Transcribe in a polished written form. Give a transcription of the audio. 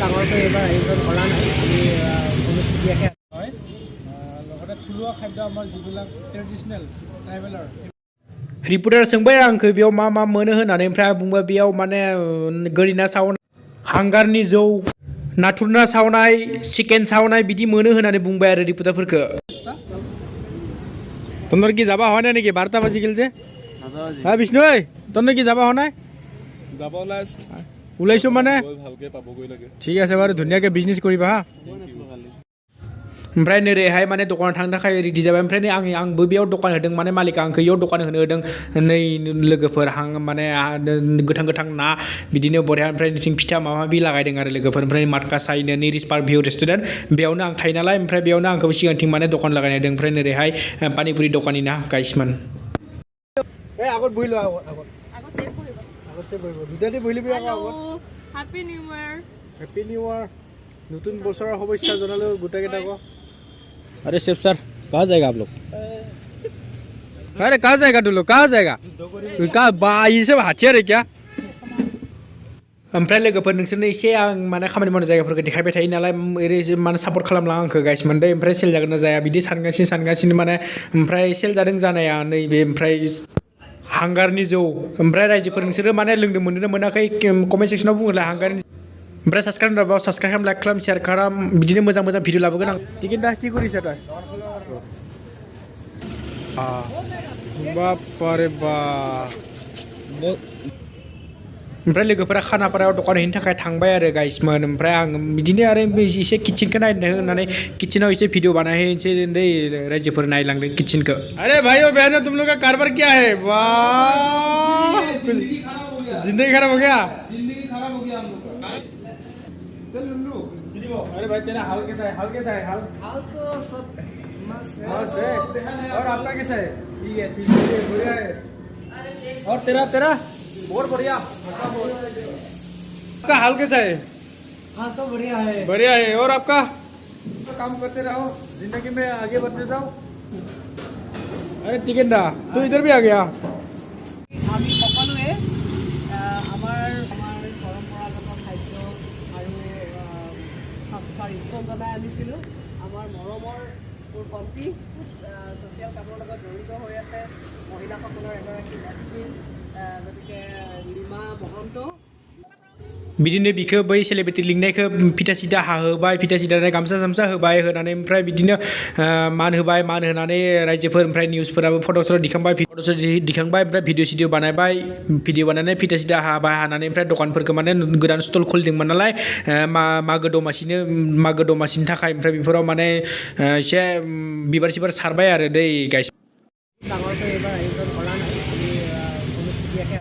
ডাঙৰকৈ এইবাৰ আয়োজন কৰা নাই আমি অনুষ্ঠিতীয়াকৈ হয় লগতে থলুৱা খাদ্য আমাৰ যিবিলাক ট্ৰেডিশ্যনেল ট্ৰাইবেলৰ रिपर्टार सोंबाय आंखौ बेयाव मा मा मोनो होननानै ओमफ्राय आं बुंबाय बेयाव माने गोरि ना सावनाय हांगारनि जौ नाथुर ना सावनाय चिकेन सावनाय बिदि मोनो होननानै बुंबाय आरो रिपर्टारफोरखौ तन्नर কি যাবা হয় না নেকি 12টা বাজি গেল যে হ্যাঁ বিষ্ণু ঐ তন্নর কি যাবা হয় না যাব ওলাইছো মানে ভালকে পাবগৈ লাগে ঠিক আছে বাৰু ধুনীয়াকৈ বিজনেছ কৰিবা হা ओमफ्राय नोरैहाय माने दखानाव थांनो थाखाय रेडि जाबाय ओमफ्राय आंबो बेयाव दखान होदों माने मालिका आंखौ बेयाव दखान होनो होदों नै लोगोफोर माने गोथां गोथां ना बिदिनो बरिया ओमफ्राय नोंसिनि फिथा माबा माबि लागायदों आरो लोगोफोर ओमफ्राय माटका साइनो निरिस पार्क भिउ रेस्टुरेन्ट बेयावनो आं थायो नालाय ओमफ्राय बेयावनो आंखौ सिगांथिं माने दखान लागायना होदों ओमफ्राय नोरैहाय पानिपुरि दखानि ना गाइसमोन ए আগত বহিলো আগত সেভ কৰিব দুটাতে বহিলি বিয়া আগত হ্যাপি নিউ ইয়ার নতুন বছৰৰ শুভেচ্ছা জনালো গোটেইকেইটাক अरे सेफ सर कहाँ जाएगा आप लोग अरे कहाँ जाएगा तुम लोग कहाँ जाएगा कहाँ ये सब हाथियार है क्या ओमफ्राय लोगोफोर नोंसोरनो एसे आं माने खामानि मावनाय जायगाफोरखौ देखायबाय थायो नालाय ओरै माने सापर्ट खालामला आंखौ गाइस मोनदों ओमफ्राय सेल जागोन ना जाया बिदि सानगासिनो माने ओमफ्राय सेल जादों जानाया नैबे ओमफ्राय हांगारनि जौ ओमफ्राय रायजोफोर नोंसोरो माने लोंनो मोनदों मोनाखै कमेन्ट सेक्सनाव बुङोला हांगारनि ओमफ्राय साबसक्राइब खालामबाव साबसक्राइब खालाम लाइक खालाम शेयार खालाम बिदिनो मोजां मोजां भिडिअ लाबोगोन आं थिगैनो दा কি কৰিছ তই बापारे बा ओमफ्राय लोगोफोरा खानापारायाव दखान हैनो थाखाय थांबाय आरो गाइसमोन ओमफ्राय आं बिदिनो आरो एसे किचेनखौ नायनो होननानै किचेनाव एसे भिडिअ बानायहैनोसै दै रायजोफोर नायलांदों किचेनखौ अरे भाई बहन तुम लोग का कारबार क्या है वाह जिंदगी खराब हो गया अरे भाई तेरा हाल कैसा है हाल तो सब मस्त है और आपका कैसा है ठीक है बढ़िया है और तेरा बहुत बढ़िया आपका हाल कैसा है हाल तो बढ़िया है और आपका तो काम करते रहो जिंदगी में आगे बढ़ते जाओ अरे टिकेंदा तू इधर भी आ गया আমি সকলোৱে আমাৰ পৰম্পৰাগত খাদ্য আৰু সাজপাৰ ইখন জনাই আনিছিলোঁ আমাৰ মৰমৰ মোৰ ভণ্টি ছ'চিয়েল কামৰ লগত জড়িত হৈ আছে মহিলাসকলৰ এগৰাকী নেত্ৰী গতিকে লিমা মহন্ত बिदिनो बिखौ बै सेलिब्रिटि लिंनायखौ फिथा सिथा हाहोबाय फिथा सिथा गामसा सामसा होबाय होनानै ओमफ्राय बिदिनो मान होबाय मान होनानै रायजोफोर ओमफ्राय निउसफोराबो फट'सर दिखांबाय ओमफ्राय भिडिअ बानायबाय भिडिअ बानायनानै फिथा सिथा हानानै ओमफ्राय दखानफोरखौ माने गोदान स्टल खुलिदोंमोन नालाय मागो दमासिनि थाखाय ओमफ्राय बेफोराव माने एसे बिबार सिबार सारबाय आरो दै गाइस ডাঙৰকৈ এইবাৰ আয়োজন কৰা নাই আমি অনুষ্ঠিতীয়াকৈ